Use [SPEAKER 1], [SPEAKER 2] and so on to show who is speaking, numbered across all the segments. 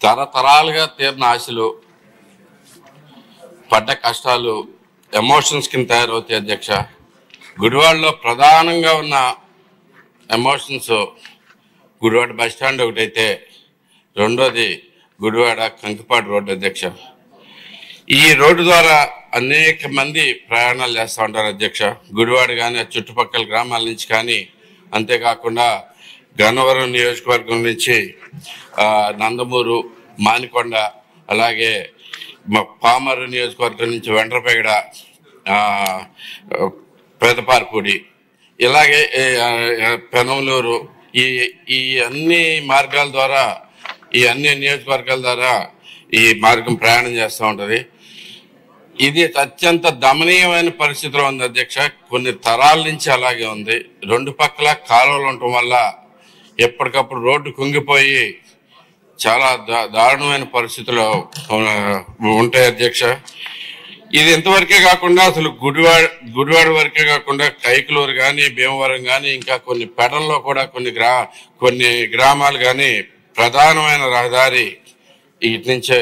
[SPEAKER 1] తరతరాలుగా తీరిన ఆశలు, పడ్డ కష్టాలు ఎమోషన్స్ కింద తయారవుతాయి అధ్యక్ష. గుడివాడలో ప్రధానంగా ఉన్న ఎమోషన్స్ గుడివాడ బస్ స్టాండ్ ఒకటైతే, రెండోది గుడివాడ కంకిపాడు రోడ్డు అధ్యక్ష. ఈ రోడ్డు ద్వారా అనేక మంది ప్రయాణాలు చేస్తూ ఉంటారు అధ్యక్ష. గుడివాడ కానీ చుట్టుపక్కల గ్రామాల నుంచి కానీ, అంతేకాకుండా గన్నవరం నియోజకవర్గం నుంచి నందమూరు, మానికొండ, అలాగే పామరు నియోజకవర్గం నుంచి వెండ్రపేగడ, పెదపార్పూడి, ఇలాగే పెనమలూరు, ఈ అన్ని మార్గాల ద్వారా, ఈ అన్ని నియోజకవర్గాల ద్వారా ఈ మార్గం ప్రయాణం చేస్తూ ఉంటుంది. ఇది అత్యంత దమనీయమైన పరిస్థితిలో ఉంది అధ్యక్ష. కొన్ని తరాల నుంచి అలాగే ఉంది. రెండు పక్కల కాలువలు ఉండటం వల్ల ఎప్పటికప్పుడు రోడ్డు కుంగిపోయి చాలా దారుణమైన పరిస్థితుల్లో ఉంటాయి అధ్యక్ష. ఇది ఇంతవరకే కాకుండా అసలు గుడివాడ వరకే కాకుండా కైకలూరు కానీ, భీమవరం కానీ, ఇంకా కొన్ని పెడల్లో కూడా కొన్ని గ్రామాలు కానీ ప్రధానమైన రహదారి ఇటు నుంచే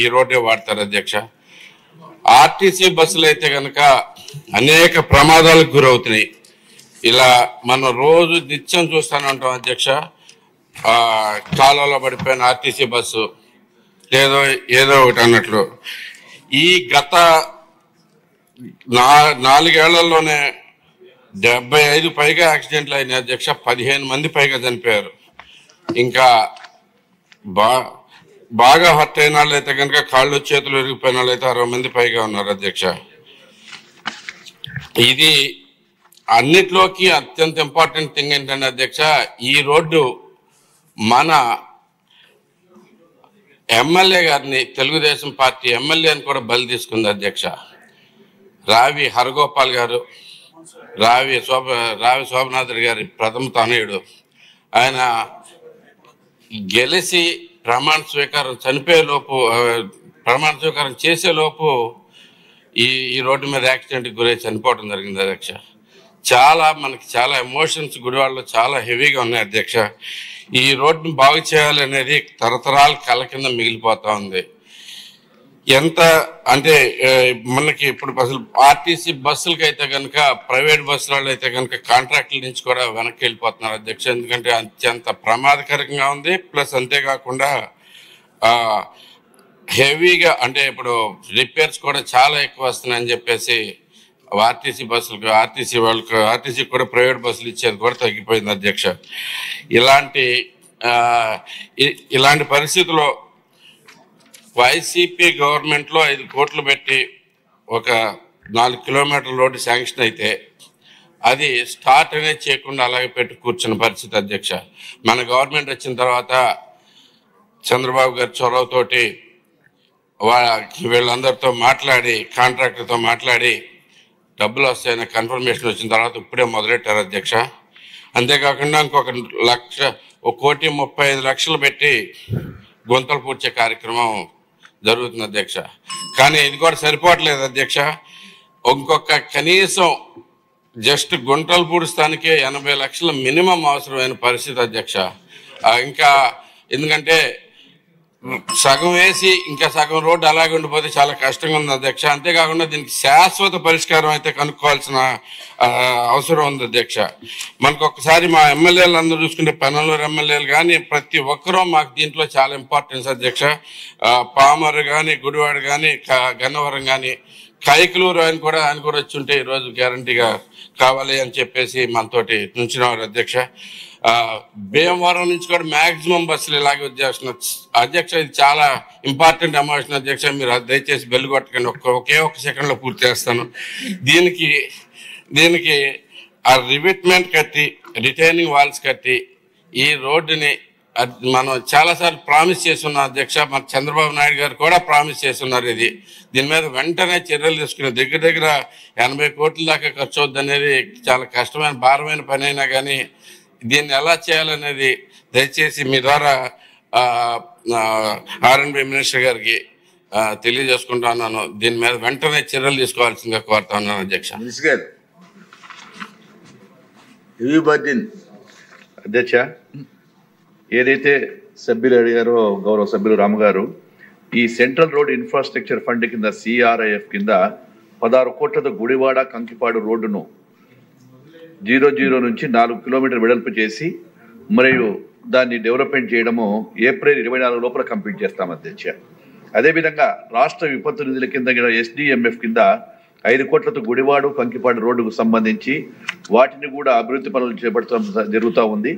[SPEAKER 1] ఈ రోడ్డే వాడతారు అధ్యక్ష. ఆర్టీసీ బస్సులు అయితే కనుక అనేక ప్రమాదాలకు గురవుతున్నాయి. ఇలా మనం రోజు నిత్యం చూస్తూనే ఉంటాం అధ్యక్ష. కాలంలో పడిపోయిన ఆర్టీసీ బస్సు ఏదో ఒకటి అన్నట్లు. ఈ గత 4 ఏళ్లలోనే 75 పైగా యాక్సిడెంట్లు అయినాయి అధ్యక్ష. 15 మంది పైగా చనిపోయారు. ఇంకా బాగా హర్ట్ అయిన వాళ్ళు అయితే కనుక, కాళ్ళు చేతులు విరిగిపోయిన వాళ్ళు అయితే 60 మంది పైగా ఉన్నారు అధ్యక్ష. ఇది అన్నిట్లోకి అత్యంత ఇంపార్టెంట్ థింగ్ ఏంటంటే అధ్యక్ష, ఈ రోడ్డు మన ఎమ్మెల్యే గారిని, తెలుగుదేశం పార్టీ ఎమ్మెల్యేని కూడా బలి తీసుకుంది అధ్యక్ష. రావి హరగోపాల్ గారు, రావి శోభనాథుడి గారి ప్రథమ తనయుడు. ఆయన గెలిచి ప్రమాణ స్వీకారం చేసేలోపు ఈ రోడ్డు మీద యాక్సిడెంట్కి గురై చనిపోవడం జరిగింది అధ్యక్ష. మనకి చాలా ఎమోషన్స్ గుడివాడలో చాలా హెవీగా ఉన్నాయి అధ్యక్ష. ఈ రోడ్డుని బాగు చేయాలనేది తరతరాల కళ కింద మిగిలిపోతా ఉంది. ఎంత అంటే మనకి ఇప్పుడు అసలు ఆర్టీసీ బస్సులకి అయితే కనుక, ప్రైవేట్ బస్సులలో అయితే కనుక కాంట్రాక్టుల నుంచి కూడా వెనక్కి వెళ్ళిపోతున్నారు అధ్యక్ష. ఎందుకంటే అత్యంత ప్రమాదకరంగా ఉంది. ప్లస్ అంతేకాకుండా హెవీగా అంటే ఇప్పుడు రిపేర్స్ కూడా చాలా ఎక్కువ వస్తున్నాయని చెప్పేసి ఆర్టీసీ కూడా ప్రైవేట్ బస్సులు ఇచ్చేది కూడా తగ్గిపోయింది అధ్యక్ష. ఇలాంటి పరిస్థితుల్లో వైసీపీ గవర్నమెంట్లో 5 కోట్లు పెట్టి ఒక 4 కిలోమీటర్ల రోడ్డు శాంక్షన్ అయితే అది స్టార్ట్ అనేది చేయకుండా అలాగే పెట్టి కూర్చున్న పరిస్థితి అధ్యక్ష. మన గవర్నమెంట్ వచ్చిన తర్వాత చంద్రబాబు గారి చొరవతోటి వీళ్ళందరితో మాట్లాడి, కాంట్రాక్టర్తో మాట్లాడి డబ్బులు వస్తాయన్న కన్ఫర్మేషన్ వచ్చిన తర్వాత ఇప్పుడే మొదలెట్టారు అధ్యక్ష. అంతేకాకుండా ఇంకొక 1,35,00,000 పెట్టి గుంతలు పూడ్చే కార్యక్రమం జరుగుతుంది అధ్యక్ష. కానీ ఇది కూడా సరిపోవట్లేదు అధ్యక్ష. ఇంకొక కనీసం జస్ట్ గుంటలు పూడుస్తానికే 80 లక్షలు మినిమం అవసరమైన పరిస్థితి అధ్యక్ష. ఇంకా ఎందుకంటే సగం వేసి ఇంకా సగం రోడ్డు అలాగే ఉండిపోతే చాలా కష్టంగా ఉంది అధ్యక్ష. అంతేకాకుండా దీనికి శాశ్వత పరిష్కారం అయితే కనుక్కోవాల్సిన అవసరం ఉంది అధ్యక్ష. మనకు ఒక్కసారి మా ఎమ్మెల్యేలు అందరూ చూసుకుంటే, పెనమలూరు ఎమ్మెల్యేలు కానీ ప్రతి ఒక్కరూ మాకు దీంట్లో చాలా ఇంపార్టెన్స్ అధ్యక్ష. పామరు కానీ, గుడివాడ కానీ, గన్నవరం కానీ, కైకలూరు ఆయన కూడా వచ్చి ఉంటే ఈరోజు గ్యారంటీగా కావాలి అని చెప్పేసి మనతోటి నుంచినవారు అధ్యక్ష. భీమవరం నుంచి కూడా మ్యాక్సిమం బస్సులు ఇలాగే వచ్చేస్తున్నారు అధ్యక్ష. ఇది చాలా ఇంపార్టెంట్ ఎమోషన్ అధ్యక్ష. మీరు దయచేసి బెల్లు కొట్టకండి, ఒకే ఒక్క సెకండ్లో పూర్తి చేస్తాను. దీనికి ఆ రివిట్మెంట్ కట్టి, రిటైనింగ్ వాల్స్ కట్టి ఈ రోడ్డుని మనం చాలాసార్లు ప్రామిస్ చేస్తున్నాం అధ్యక్ష. మన చంద్రబాబు నాయుడు గారు కూడా ప్రామిస్ చేస్తున్నారు. దీని మీద వెంటనే చర్యలు తీసుకుని దగ్గర 80 కోట్ల దాకా ఖర్చు అవుద్ది అనేది చాలా కష్టమైన, భారమైన పని అయినా కానీ దీన్ని ఎలా చేయాలనేది దయచేసి మీ ద్వారా R&B మినిస్టర్ గారికి తెలియజేసుకుంటా ఉన్నాను. దీని మీద వెంటనే చర్యలు తీసుకోవాల్సిందిగా కోరుతా ఉన్నాను అధ్యక్ష.
[SPEAKER 2] అధ్యక్ష, ఏదైతే సభ్యులు అడిగారు, గౌరవ సభ్యులు రాము గారు, ఈ సెంట్రల్ రోడ్ ఇన్ఫ్రాస్ట్రక్చర్ ఫండ్ కింద సిఆర్ఐఎఫ్ కింద 16 కోట్లతో గుడివాడ కంకిపాడు రోడ్డును 00 నుంచి 4 కిలోమీటర్ వెడల్పు చేసి మరియు దాన్ని డెవలప్మెంట్ చేయడము ఏప్రిల్ 24 లోపల కంప్లీట్ చేస్తాం అధ్యక్ష. అదేవిధంగా రాష్ట్ర విపత్తు నిధుల కింద ఎస్డిఎంఎఫ్ కింద 5 కోట్లతో గుడివాడు కంకిపాడు రోడ్డుకు సంబంధించి వాటిని కూడా అభివృద్ధి పనులు చేపట్టడం జరుగుతూ ఉంది.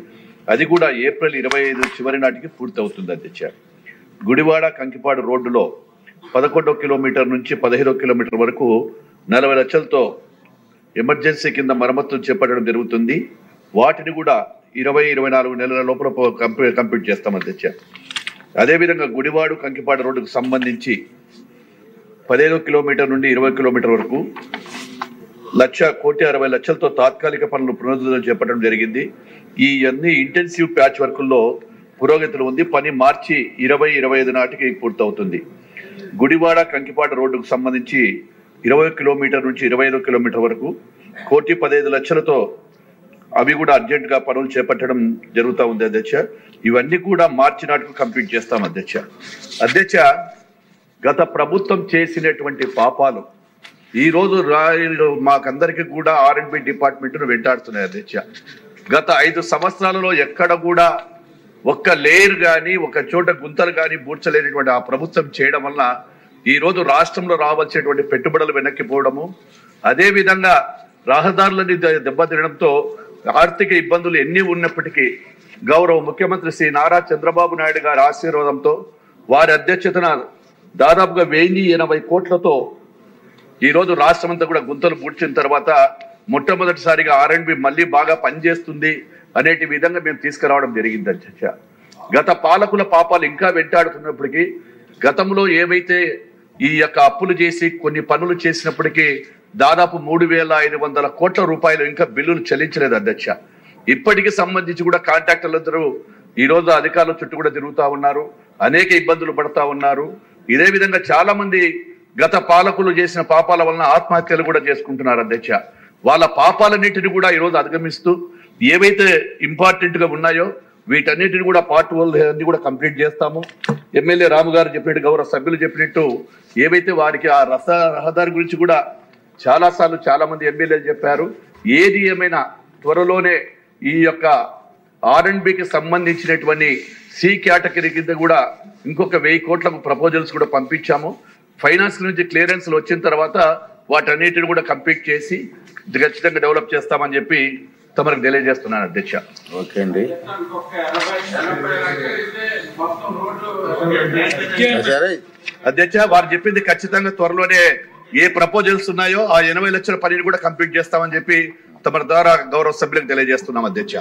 [SPEAKER 2] అది కూడా ఏప్రిల్ 25 చివరి నాటికి పూర్తి అవుతుంది అధ్యక్ష. గుడివాడ కంకిపాడు రోడ్డులో 11 కిలోమీటర్ నుంచి 15 కిలోమీటర్ వరకు 40 లక్షలతో ఎమర్జెన్సీ కింద మరమ్మతులు చేపట్టడం జరుగుతుంది. వాటిని కూడా 20-24 నెలల లోపల కంప్లీట్ చేస్తాం అధ్యక్ష. అదేవిధంగా గుడివాడు కంకిపాడు రోడ్డుకు సంబంధించి 15 కిలోమీటర్ నుండి 20 కిలోమీటర్ వరకు 1,60,60,000,000తో తాత్కాలిక పనులు పునరుద్ధరణ చేపట్టడం జరిగింది. ఈ అన్ని ఇంటెన్సివ్ ప్యాచ్ వర్కుల్లో పురోగతిలో ఉంది. పని మార్చి 2025 నాటికి పూర్తవుతుంది. గుడివాడ కంకిపాడు రోడ్డుకు సంబంధించి 20 కిలోమీటర్ నుంచి 25 కిలోమీటర్ వరకు 1,15,00,000తో అవి కూడా అర్జెంటుగా పనులు చేపట్టడం జరుగుతూ ఉంది అధ్యక్ష. ఇవన్నీ కూడా మార్చి నాటికి కంప్లీట్ చేస్తాం అధ్యక్ష. అధ్యక్ష, గత ప్రభుత్వం చేసినటువంటి పాపాలు ఈరోజు మాకందరికీ కూడా R&B డిపార్ట్మెంట్ను వెంటాడుతున్నాయి అధ్యక్ష. గత 5 సంవత్సరాలలో ఎక్కడ కూడా ఒక్క లేయర్ కానీ ఒక చోట గుంతలు కానీ బూడ్చలేనటువంటి ఆ ప్రభుత్వం చేయడం వల్ల ఈరోజు రాష్ట్రంలో రావాల్సినటువంటి పెట్టుబడులు వెనక్కిపోవడము, అదేవిధంగా రహదారులని దెబ్బతినడంతో ఆర్థిక ఇబ్బందులు ఎన్ని ఉన్నప్పటికీ గౌరవ ముఖ్యమంత్రి శ్రీ నారా చంద్రబాబు నాయుడు గారి ఆశీర్వాదంతో వారి అధ్యక్షతన దాదాపుగా 1,080 కోట్లతో ఈరోజు రాష్ట్రం అంతా కూడా గుంతలు పూడ్చిన తర్వాత మొట్టమొదటిసారిగా R&B మళ్ళీ బాగా పనిచేస్తుంది అనేటి విధంగా మేము తీసుకురావడం జరిగింది అధ్యక్ష. గత పాలకుల పాపాలు ఇంకా వెంటాడుతున్నప్పటికీ గతంలో ఏవైతే ఈ యొక్క అప్పులు చేసి కొన్ని పనులు చేసినప్పటికీ దాదాపు 3,500 కోట్ల రూపాయలు ఇంకా బిల్లులు చెల్లించలేదు అధ్యక్ష. ఇప్పటికి సంబంధించి కూడా కాంట్రాక్టర్లందరూ ఈరోజు అధికారుల చుట్టూ కూడా తిరుగుతూ ఉన్నారు, అనేక ఇబ్బందులు పడతా ఉన్నారు. ఇదే విధంగా చాలా మంది గత పాలకులు చేసిన పాపాల వలన ఆత్మహత్యలు కూడా చేసుకుంటున్నారు అధ్యక్ష. వాళ్ళ పాపాలన్నింటినీ కూడా ఈరోజు అధిగమిస్తూ ఏవైతే ఇంపార్టెంట్ గా ఉన్నాయో వీటన్నిటిని కూడా పార్ట్ అన్ని కూడా కంప్లీట్ చేస్తాము. ఎమ్మెల్యే రాము గారు చెప్పినట్టు, గౌరవ సభ్యులు చెప్పినట్టు ఏవైతే వారికి ఆ రహదారి గురించి కూడా చాలా మంది ఎమ్మెల్యేలు చెప్పారు. ఏది ఏమైనా త్వరలోనే ఈ యొక్క R&Bకి సంబంధించినటువంటి C కేటగిరీ కింద కూడా ఇంకొక 1000 కోట్లకు ప్రపోజల్స్ కూడా పంపించాము. ఫైనాన్స్ నుంచి క్లియరెన్స్లు వచ్చిన తర్వాత వాటన్నిటిని కూడా కంప్లీట్ చేసి ఖచ్చితంగా డెవలప్ చేస్తామని చెప్పి తమకు తెలియజేస్తున్నాను అధ్యక్ష.
[SPEAKER 3] ఓకే అండి.
[SPEAKER 2] అధ్యక్ష, వారు చెప్పింది ఖచ్చితంగా త్వరలోనే ఏ ప్రపోజల్స్ ఉన్నాయో ఆ 80 లక్షల పనిని కూడా కంప్లీట్ చేస్తామని చెప్పి తమ ద్వారా గౌరవ సభ్యులకు తెలియజేస్తున్నాం అధ్యక్ష.